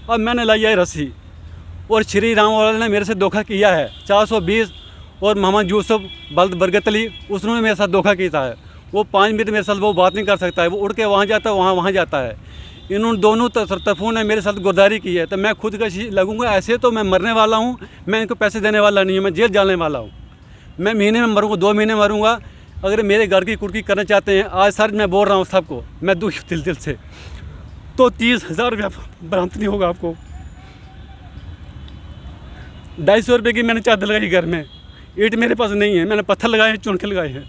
अब मैंने लाई है रस्सी, और श्री राम वाले ने मेरे से धोखा किया है। 420 और मोहम्मद यूसुफ बल्द बरगतली, उसने मेरे साथ धोखा किया है। वो 5 मिनट मेरे साथ वो बात नहीं कर सकता है, वो उड़ के वहाँ जाता है, वहाँ जाता है। इन्होंने दोनों तरफों ने मेरे साथ गुरदारी की है। तो मैं खुद कशी लगूंगा, ऐसे तो मैं मरने वाला हूँ, मैं इनको पैसे देने वाला नहीं हूँ, मैं जेल जाने वाला हूँ। मैं महीने में मरूँगा, 2 महीने मरूँगा। अगर मेरे घर की कुर्की करना चाहते हैं, आज सर मैं बोल रहा हूँ सबको, मैं दुखी दिल से, तो 30,000 रुपया बरामद नहीं होगा आपको। 250 रुपये की मैंने चादर लगाई घर में, ईंट मेरे पास नहीं है, मैंने पत्थर लगाए हैं, चुन के लगाए हैं,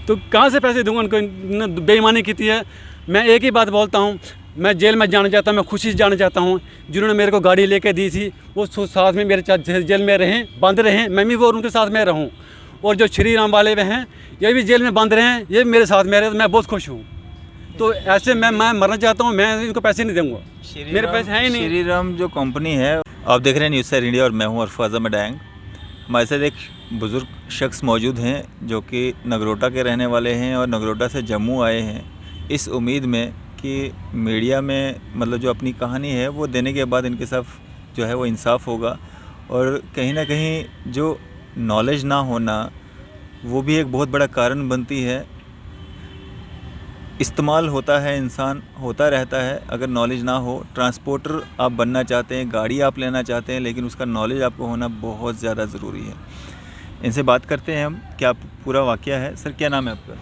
तो कहाँ से पैसे दूंगा उनको? बेईमानी की थी है। मैं एक ही बात बोलता हूँ, मैं जेल में जाना चाहता हूँ, मैं खुशी से जाना चाहता हूँ। जिन्होंने मेरे को गाड़ी लेके दी थी वो साथ में मेरे साथ जेल में रहें, बंद रहें, मैं भी वो उनके साथ में रहूँ। और जो श्री राम वाले वे हैं, ये भी जेल में बंद रहें, ये मेरे साथ में रहे, तो मैं बहुत खुश हूँ। तो ऐसे मैं मरना चाहता हूँ, मैं इनको पैसे नहीं दूँगा, मेरे पैसे हैं ही नहीं। श्री राम जो कंपनी है, आप देख रहे हैं न्यूज़ इंडिया और मैं हूँ अरफाज अहमद डैंग। हमारे साथ एक बुज़ुर्ग शख्स मौजूद हैं जो कि नगरोटा के रहने वाले हैं और नगरोटा से जम्मू आए हैं इस उम्मीद में कि मीडिया में मतलब जो अपनी कहानी है वो देने के बाद इनके साथ जो है वो इंसाफ होगा। और कहीं ना कहीं जो नॉलेज ना होना वो भी एक बहुत बड़ा कारण बनती है। इस्तेमाल होता है, इंसान होता रहता है। अगर नॉलेज ना हो, ट्रांसपोर्टर आप बनना चाहते हैं, गाड़ी आप लेना चाहते हैं, लेकिन उसका नॉलेज आपको होना बहुत ज़्यादा ज़रूरी है। इनसे बात करते हैं हम, क्या पूरा वाक़या है। सर क्या नाम है आपका?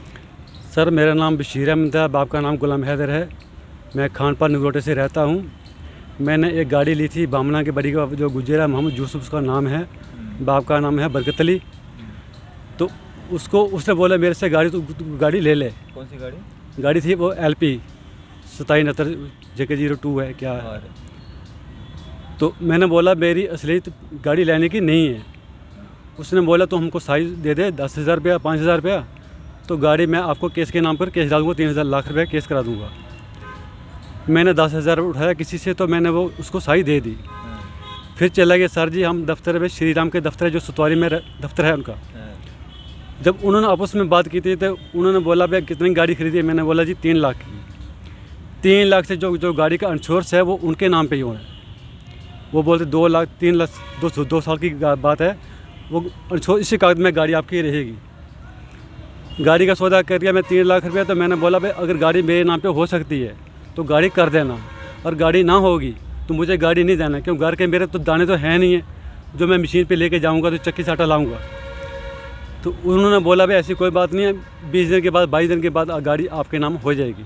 सर मेरा नाम बशीर अहमद है, बाप का नाम गुलाम हैदर है। मैं खानपान नगरोटे से रहता हूँ। मैंने एक गाड़ी ली थी बामना के बड़ी का, जो गुजरा मोहम्मद यूसुफ उसका नाम है, बाप का नाम है बरगतली। तो उसने बोला मेरे से गाड़ी ले ले। कौन सी गाड़ी? गाड़ी थी वो LP 2769 JK02 है क्या है। तो मैंने बोला मेरी असलियत गाड़ी लेने की नहीं है। उसने बोला तो हमको साइज दे दे 10,000 रुपया 5,000 रुपया, तो गाड़ी मैं आपको केस के नाम पर केस डाल दूँगा, 3,000 लाख रुपया केस करा दूँगा। मैंने 10,000 उठाया किसी से, तो मैंने वो उसको साइज दे दी। फिर चला गया सर जी, हम दफ्तर में, श्री राम के दफ्तर है जो सुतवारी में दफ्तर है उनका। जब उन्होंने आपस में बात की थी तो उन्होंने बोला भाई कितनी गाड़ी खरीदी है? मैंने बोला जी 3 लाख की। 3 लाख से जो गाड़ी का इंश्योरेंस है वो उनके नाम पे ही हो है। वो बोलते 2 लाख 3 लाख 2 साल की बात है, वो इंश्योरेंस इसी कागज में गाड़ी आपकी रहेगी। गाड़ी का सौदा कर दिया मैं 3 लाख रुपया। तो मैंने बोला भाई अगर गाड़ी मेरे नाम पे हो सकती है तो गाड़ी कर देना, और गाड़ी ना होगी तो मुझे गाड़ी नहीं देना, क्योंकि घर के मेरे तो दाने तो हैं नहीं है जो मैं मशीन पे लेके जाऊंगा तो चक्की साटा लाऊंगा। तो उन्होंने बोला भाई ऐसी कोई बात नहीं है, 20 दिन के बाद 22 दिन के बाद गाड़ी आपके नाम हो जाएगी।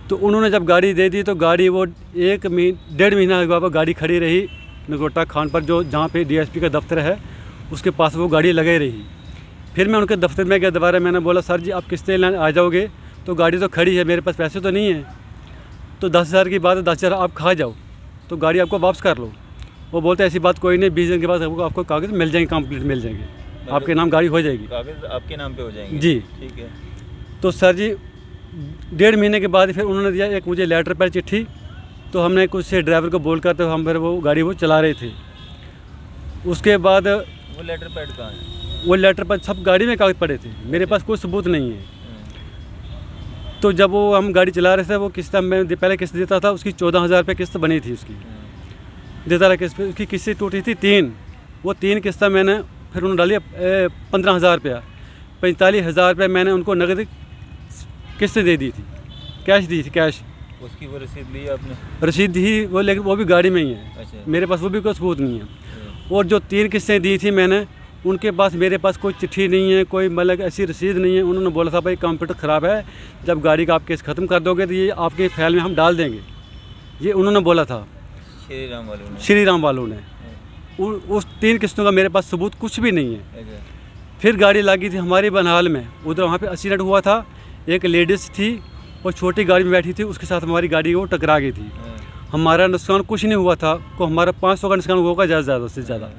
तो उन्होंने जब गाड़ी दे दी तो गाड़ी वो 1.5 महीना के बाद गाड़ी खड़ी रही नगरोटा खान पर, जो जहाँ पे DSP का दफ्तर है उसके पास वो गाड़ी लगे रही। फिर मैं उनके दफ्तर में गया दोबारा, मैंने बोला सर जी आप किस्तें लेने आ जाओगे? तो गाड़ी तो खड़ी है, मेरे पास पैसे तो नहीं है। तो 10,000 की बात है, 10,000 आप खा जाओ तो गाड़ी आपको वापस कर लो। वो बोलते ऐसी बात कोई नहीं, 20 दिन के बाद आपको कागज़ मिल जाएंगे, कंप्लीट मिल जाएंगे, आपके नाम गाड़ी हो जाएगी, कागज़ आपके नाम पे हो जाएंगे जी। ठीक है। तो सर जी 1.5 महीने के बाद फिर उन्होंने दिया एक मुझे लेटर पर चिट्ठी। तो हमने कुछ से ड्राइवर को बोल कर, तो हम फिर वो गाड़ी वो चला रहे थे। उसके बाद वो लेटर पैड कहाँ है? वो लेटर पर सब गाड़ी में कागज़ पड़े थे, मेरे पास कोई सबूत नहीं है। तो जब वो हम गाड़ी चला रहे थे, वो किस्त मैं पहले किस्त देता था, उसकी 14,000 रुपये किस्त बनी थी उसकी, देता रहा किस्त। उसकी किस्तें टूटी थी 3, वो 3 किस्तें मैंने फिर उन्होंने डाली 15,000 रुपया। 45,000 रुपये मैंने उनको नगद किस्त दे दी थी, कैश दी थी, कैश। उसकी वो रसीद ली आपने? रसीद ही वो, लेकिन वो भी गाड़ी में ही है। अच्छा। मेरे पास वो भी कोई सबूत नहीं है। और जो 3 किस्तें दी थी मैंने, उनके पास मेरे पास कोई चिट्ठी नहीं है, कोई मतलब ऐसी रसीद नहीं है। उन्होंने बोला था भाई कंप्यूटर ख़राब है, जब गाड़ी का आप केस ख़त्म कर दोगे तो ये आपके फाइल में हम डाल देंगे, ये उन्होंने बोला था श्री राम वालों ने। उस 3 किस्तों का मेरे पास सबूत कुछ भी नहीं है। अच्छा। फिर गाड़ी लगी थी हमारी बनहाल में, उधर वहाँ पे एक्सीडेंट हुआ था, एक लेडीज़ थी और छोटी गाड़ी में बैठी थी, उसके साथ हमारी गाड़ी वो टकरा गई थी। हमारा नुकसान कुछ नहीं हुआ था, को हमारा 500 का नुकसान होगा ज़्यादा से ज़्यादा।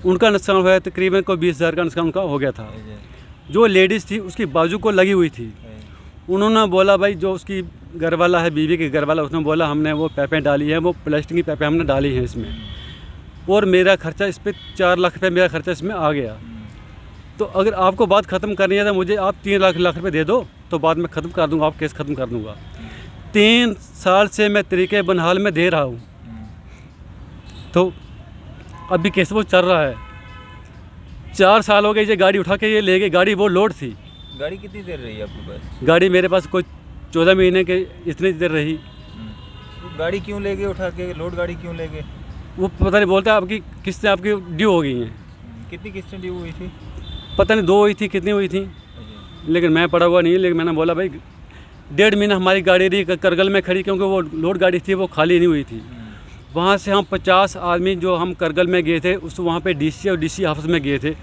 उनका नुकसान हुआ है तकरीबन को 20,000 का नुकसान उनका हो गया था। जो लेडीज़ थी उसकी बाजू को लगी हुई थी। उन्होंने बोला भाई जो उसकी घरवाला है, बीवी के घरवाला, उसने बोला हमने वो पैपें डाली हैं, वो प्लास्टिक की पैपें हमने डाली हैं इसमें, और मेरा खर्चा इस पर 4 लाख रुपये मेरा खर्चा इसमें आ गया। तो अगर आपको बात ख़त्म करनी है तो मुझे आप 3 लाख रुपये दे दो, तो बाद में ख़त्म कर दूँगा, आप केस ख़त्म कर दूँगा। 3 साल से मैं तरीके बनहाल में दे रहा हूँ, तो अभी केस वो चल रहा है। 4 साल हो गए ये गाड़ी उठा के ये ले गए। गाड़ी वो लोड थी। गाड़ी कितनी देर रही आपके पास? गाड़ी मेरे पास कोई 14 महीने के इतनी देर रही। तो गाड़ी क्यों ले गए उठा के? लोड गाड़ी क्यों ले गए? वो पता नहीं, बोलता आपकी किस्तें आपकी ड्यू हो गई हैं। कितनी किस्तें ड्यू हुई थी? पता नहीं 2 हुई थी, कितनी हुई थी, लेकिन मैं पड़ा हुआ नहीं। लेकिन मैंने बोला भाई 1.5 महीना हमारी गाड़ी रही करगल में खड़ी, क्योंकि वो लोड गाड़ी थी, वो खाली नहीं हुई थी। वहाँ से हम 50 आदमी जो हम करगल में गए थे, उस वहाँ पे डीसी और डीसी ऑफिस में गए थे।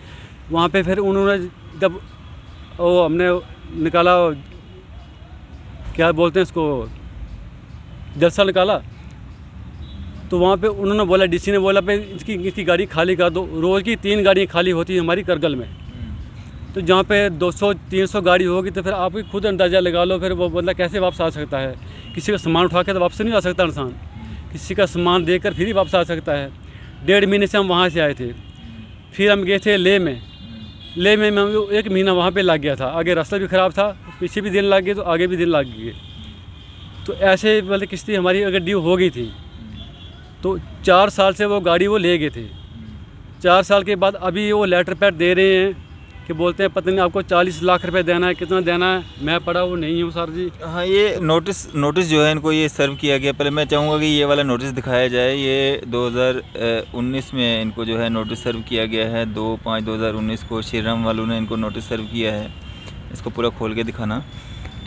वहाँ पे फिर उन्होंने जब वो हमने निकाला, क्या बोलते हैं इसको, जलसा निकाला, तो वहाँ पे उन्होंने बोला, डीसी ने बोला भाई इसकी गाड़ी खाली कर दो। रोज़ की 3 गाड़ियाँ खाली होती हैं हमारी करगल में। तो जहाँ पे 200-300 गाड़ी होगी तो फिर आप ही खुद अंदाज़ा लगा लो, फिर वो बंदा कैसे वापस आ सकता है। किसी का सामान उठा के तो वापस नहीं आ सकता इंसान, किसी का सामान देकर फिर ही वापस आ सकता है। 1.5 महीने से हम वहाँ से आए थे। फिर हम गए थे ले में 1 महीना वहाँ पे लग गया था। आगे रास्ता भी ख़राब था, पीछे भी दिन लग गए तो आगे भी दिन लग गए। तो ऐसे मतलब किस्ती हमारी अगर ड्यू हो गई थी, तो 4 साल से वो गाड़ी वो ले गए थे। 4 साल के बाद अभी वो लेटर पैड दे रहे हैं कि बोलते हैं पता नहीं आपको 40 लाख रुपए देना है, कितना देना है। मैं पढ़ा वो नहीं हूँ सर जी। हाँ, ये नोटिस जो है इनको ये सर्व किया गया। पहले मैं चाहूँगा कि ये वाला नोटिस दिखाया जाए। ये 2019 में इनको जो है नोटिस सर्व किया गया है। 2/5/2019 को श्री राम वालों ने इनको नोटिस सर्व किया है। इसको पूरा खोल के दिखाना।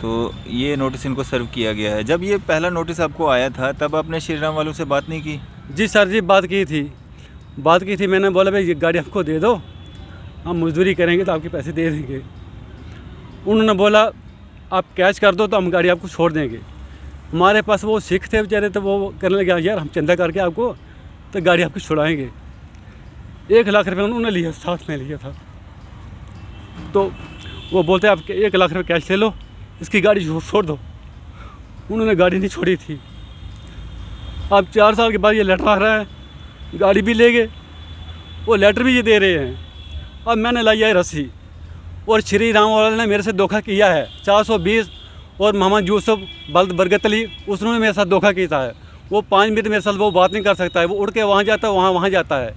तो ये नोटिस इनको सर्व किया गया है। जब ये पहला नोटिस आपको आया था तब आपने श्री राम वालों से बात नहीं की? जी सर जी, बात की थी। मैंने बोला भाई ये गाड़ी आपको दे दो, हम मजदूरी करेंगे तो आपके पैसे दे देंगे। उन्होंने बोला आप कैश कर दो तो हम गाड़ी आपको छोड़ देंगे। हमारे पास वो सिख थे बेचारे, तो वो करने लगे यार हम चंदा करके आपको तो गाड़ी आपको छुड़ाएंगे। 1 लाख रुपये उन्होंने लिया, साथ में लिया था। तो वो बोलते आप 1 लाख रुपये कैश ले लो, इसकी गाड़ी छोड़ दो। उन्होंने गाड़ी नहीं छोड़ी थी। अब 4 साल के बाद ये लेटर आ रहा है, गाड़ी भी ले गए, वो लेटर भी ये दे रहे हैं। अब मैंने लाई है रस्सी, और श्री राम वाले ने मेरे से धोखा किया है। 420 और मोहम्मद यूसुफ बल्द बरगत अली, उसने मेरे साथ धोखा किया है। वो 5 मिनट मेरे साथ वो बात नहीं कर सकता है, वो उड़ के वहाँ जाता है, वहाँ जाता है।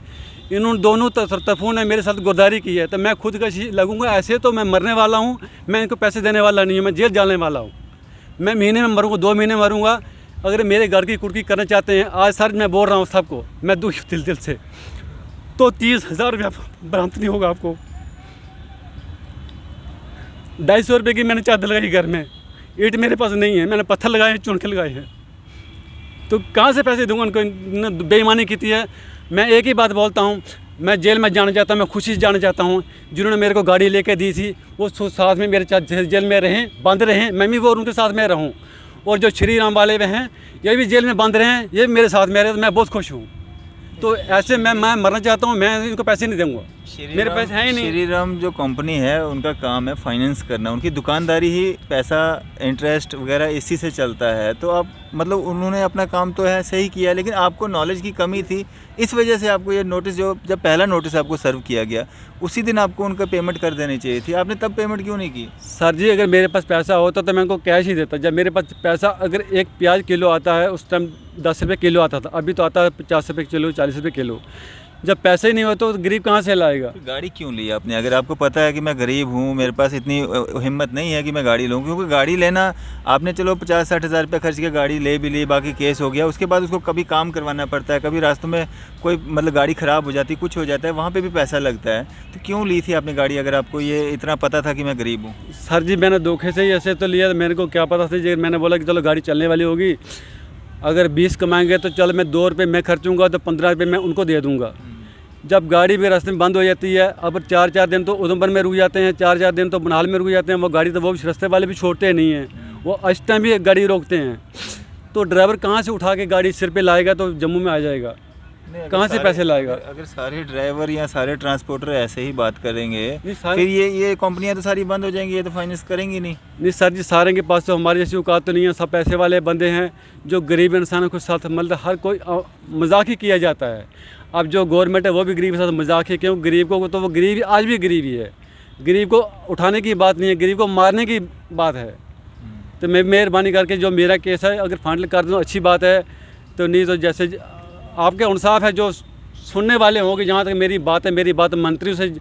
इन्होंने दोनों तरफों ने मेरे साथ गुरदारी की है। तो मैं खुद का लगूंगा ऐसे, तो मैं मरने वाला हूँ। मैं इनको पैसे देने वाला नहीं हूँ, मैं जेल जाने वाला हूँ। मैं महीने में मरूँगा, 2 महीने मरूँगा। अगर मेरे घर की कुर्की करना चाहते हैं, आज सर मैं बोल रहा हूँ सबको, मैं दुखी दिल से, तो 30,000 रुपया बरामद नहीं होगा आपको। 250 रुपये की मैंने चादर लगाई घर में, ईंट मेरे पास नहीं है, मैंने पत्थर लगाए हैं, चुन के लगाए हैं। तो कहाँ से पैसे दूंगा उनको? इन्होंने बेईमानी की है। मैं एक ही बात बोलता हूँ, मैं जेल में जाना चाहता हूँ, मैं खुशी से जाना चाहता हूँ। जिन्होंने मेरे को गाड़ी लेके दी थी वो साथ में मेरे जेल में रहें, बंद रहें, मैं भी वो उनके साथ में रहूँ। और जो श्री राम वाले वे हैं ये भी जेल में बंद रहें, ये भी मेरे साथ में रहे, तो मैं बहुत खुश हूँ। तो ऐसे मैं मरना चाहता हूँ, मैं इनको पैसे नहीं दूंगा, मेरे पैसे हैं ही नहीं। श्री राम जो कंपनी है उनका काम है फाइनेंस करना, उनकी दुकानदारी ही पैसा इंटरेस्ट वगैरह इसी से चलता है। तो आप मतलब उन्होंने अपना काम तो है सही किया, लेकिन आपको नॉलेज की कमी थी, इस वजह से आपको ये नोटिस, जो जब पहला नोटिस आपको सर्व किया गया उसी दिन आपको उनका पेमेंट कर देनी चाहिए थी। आपने तब पेमेंट क्यों नहीं की? सर जी अगर मेरे पास पैसा होता तो मैं उनको कैश ही देता। जब मेरे पास पैसा, अगर एक प्याज किलो आता है उस टाइम 10 रुपये किलो आता था, अभी तो आता है 50 रुपये किलो, 40 रुपये किलो। जब पैसे ही नहीं होते तो गरीब कहाँ से लाएगा? तो गाड़ी क्यों ली आपने? अगर आपको पता है कि मैं गरीब हूँ, मेरे पास इतनी हिम्मत नहीं है कि मैं गाड़ी लूँ, क्योंकि गाड़ी लेना आपने चलो 50-60 हज़ार रुपये खर्च के गाड़ी ले भी ली, बाकी केस हो गया, उसके बाद उसको कभी काम करवाना पड़ता है, कभी रास्तों में कोई मतलब गाड़ी ख़राब हो जाती, कुछ हो जाता है, वहाँ पर भी पैसा लगता है। तो क्यों ली थी आपने गाड़ी अगर आपको ये इतना पता था कि मैं गरीब हूँ? सर जी मैंने धोखे से ही ऐसे तो लिया, मेरे को क्या पता था जी। मैंने बोला कि चलो गाड़ी चलने वाली होगी, अगर 20 कमाएंगे तो चलो मैं 2 रुपये मैं खर्चूँगा तो 15 रुपये मैं उनको दे दूँगा। जब गाड़ी भी रास्ते में बंद हो जाती है, अब 4-4 दिन तो उधमपुर में रुक जाते हैं, 4-4 दिन तो बनहाल में रुक जाते हैं, वो गाड़ी तो वो भी रास्ते वाले भी छोड़ते नहीं हैं, वो इस टाइम भी गाड़ी रोकते हैं। तो ड्राइवर कहाँ से उठा के गाड़ी सिर पे लाएगा? तो जम्मू में आ जाएगा, कहाँ से पैसे लाएगा? अगर सारे ड्राइवर या सारे ट्रांसपोर्टर ऐसे ही बात करेंगे फिर ये कंपनियां तो सारी बंद हो जाएंगी, ये तो फाइनेंस करेंगी नहीं। सर जी सारे के पास तो हमारी जैसी औकात तो नहीं है, सब पैसे वाले बंदे हैं। जो गरीब इंसानों के साथ मतलब हर कोई मजाक ही किया जाता है। अब जो गवर्नमेंट है वो भी गरीब के साथ मजाक है, क्यों? गरीब को तो वो गरीब आज भी गरीब ही है। गरीब को उठाने की बात नहीं है, गरीब को मारने की बात है। तो मैं मेहरबानी करके जो मेरा केस है अगर फाइनल कर दो अच्छी बात है, तो नहीं तो जैसे आपके इंसाफ है जो सुनने वाले होंगे, जहाँ तक मेरी बात मंत्री से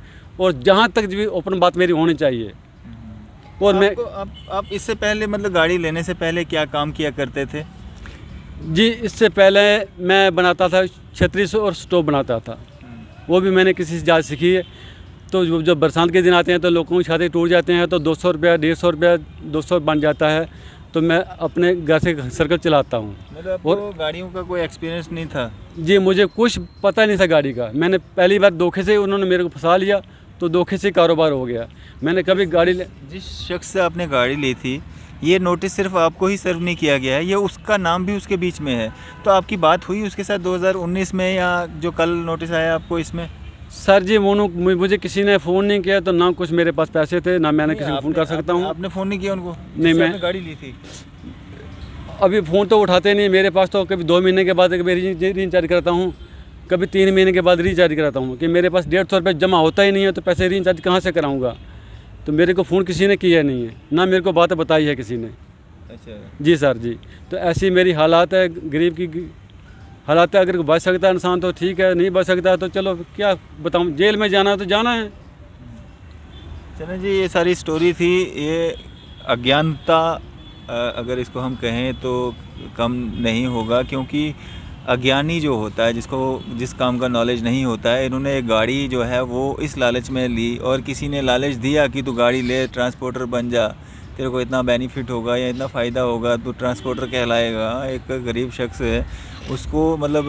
और जहाँ तक भी ओपन बात मेरी होनी चाहिए। और मैं आप इससे पहले मतलब गाड़ी लेने से पहले क्या काम किया करते थे? जी, इससे पहले मैं बनाता था छतरी से और स्टोव बनाता था, वो भी मैंने किसी से जांच सीखी है। तो जब बरसात के दिन आते हैं तो लोगों की छाते टूट जाते हैं, तो 200 रुपया 150 रुपया 200 बन जाता है, तो मैं अपने घर से सर्कल चलाता हूँ। मतलब और आपको गाड़ियों का कोई एक्सपीरियंस नहीं था? जी, मुझे कुछ पता नहीं था गाड़ी का। मैंने पहली बार धोखे से उन्होंने मेरे को फंसा लिया, तो धोखे से कारोबार हो गया। मैंने कभी गाड़ी जिस शख्स से आपने गाड़ी ली थी, ये नोटिस सिर्फ आपको ही सर्व नहीं किया गया है, ये उसका नाम भी उसके बीच में है, तो आपकी बात हुई उसके साथ 2019 में या जो कल नोटिस आया आपको इसमें? सर जी, मुझे किसी ने फ़ोन नहीं किया, तो ना कुछ मेरे पास पैसे थे, ना मैंने किसी को फ़ोन कर सकता हूँ। आपने फ़ोन नहीं किया उनको? नहीं, मैं गाड़ी ली थी अभी फ़ोन तो उठाते नहीं मेरे पास, तो कभी 2 महीने के बाद कभी रिचार्ज करता हूँ, कभी 3 महीने के बाद रिचार्ज कराता हूँ, कि मेरे पास 150 रुपये जमा होता ही नहीं है, तो पैसे रिचार्ज कहाँ से कराऊँगा। तो मेरे को फ़ोन किसी ने किया नहीं है, ना मेरे को बात बताई है किसी ने। अच्छा जी सर जी, तो ऐसी मेरी हालात है, गरीब की हालात है। अगर बच सकता है इंसान तो ठीक है, नहीं बच सकता तो चलो क्या बताऊँ, जेल में जाना है तो जाना है। चलो जी, ये सारी स्टोरी थी। ये अज्ञानता अगर इसको हम कहें तो कम नहीं होगा, क्योंकि अज्ञानी जो होता है, जिस काम का नॉलेज नहीं होता है, इन्होंने एक गाड़ी जो है वो इस लालच में ली, और किसी ने लालच दिया कि तू गाड़ी ले, ट्रांसपोर्टर बन जा, तेरे को इतना बेनिफिट होगा या इतना फ़ायदा होगा, तू ट्रांसपोर्टर कहलाएगा। एक गरीब शख्स है, उसको मतलब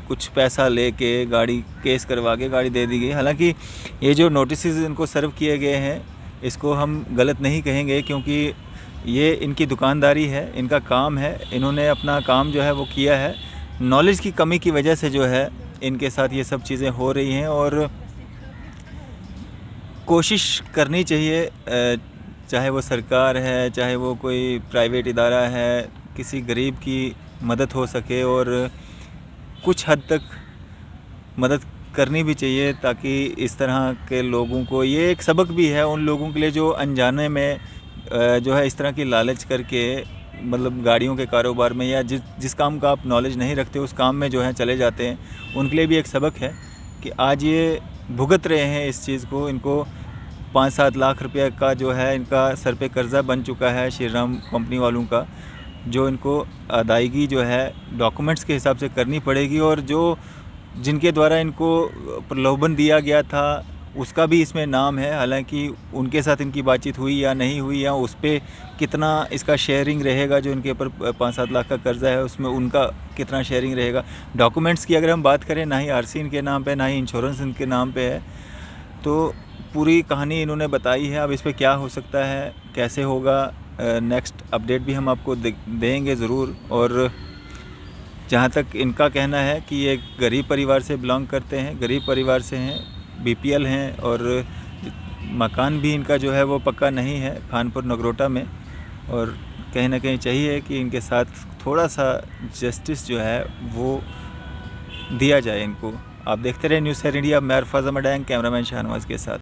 कुछ पैसा लेके गाड़ी केस करवा के गाड़ी दे दी गई। हालांकि ये जो नोटिसेस इनको सर्व किए गए हैं, इसको हम गलत नहीं कहेंगे, क्योंकि ये इनकी दुकानदारी है, इनका काम है, इन्होंने अपना काम जो है वो किया है। नॉलेज की कमी की वजह से जो है इनके साथ ये सब चीज़ें हो रही हैं, और कोशिश करनी चाहिए, चाहे वो सरकार है, चाहे वो कोई प्राइवेट इदारा है, किसी गरीब की मदद हो सके, और कुछ हद तक मदद करनी भी चाहिए, ताकि इस तरह के लोगों को ये एक सबक भी है उन लोगों के लिए जो अनजाने में जो है इस तरह की लालच करके मतलब गाड़ियों के कारोबार में या जिस काम का आप नॉलेज नहीं रखते उस काम में जो है चले जाते हैं। उनके लिए भी एक सबक है कि आज ये भुगत रहे हैं इस चीज़ को। इनको 5-7 लाख रुपए का जो है इनका सर पे कर्ज़ा बन चुका है श्री राम कंपनी वालों का, जो इनको अदायगी जो है डॉक्यूमेंट्स के हिसाब से करनी पड़ेगी, और जो जिनके द्वारा इनको प्रलोभन दिया गया था उसका भी इसमें नाम है। हालांकि उनके साथ इनकी बातचीत हुई या नहीं हुई, या उस पर कितना इसका शेयरिंग रहेगा, जो इनके ऊपर 5-7 लाख का कर्ज़ा है उसमें उनका कितना शेयरिंग रहेगा। डॉक्यूमेंट्स की अगर हम बात करें, ना ही आरसी इनके नाम पे, ना ही इंश्योरेंस इनके नाम पे है, तो पूरी कहानी इन्होंने बताई है। अब इस पर क्या हो सकता है, कैसे होगा, नेक्स्ट अपडेट भी हम आपको देंगे ज़रूर। और जहाँ तक इनका कहना है कि ये गरीब परिवार से बिलोंग करते हैं, गरीब परिवार से हैं, बीपीएल हैं, और मकान भी इनका जो है वो पक्का नहीं है खानपुर नगरोटा में, और कहीं ना कहीं चाहिए कि इनके साथ थोड़ा सा जस्टिस जो है वो दिया जाए इनको। आप देखते रहे न्यूज़ 7 इंडिया। मैं अरफाज अहमद, कैमरामैन शाहनवाज के साथ।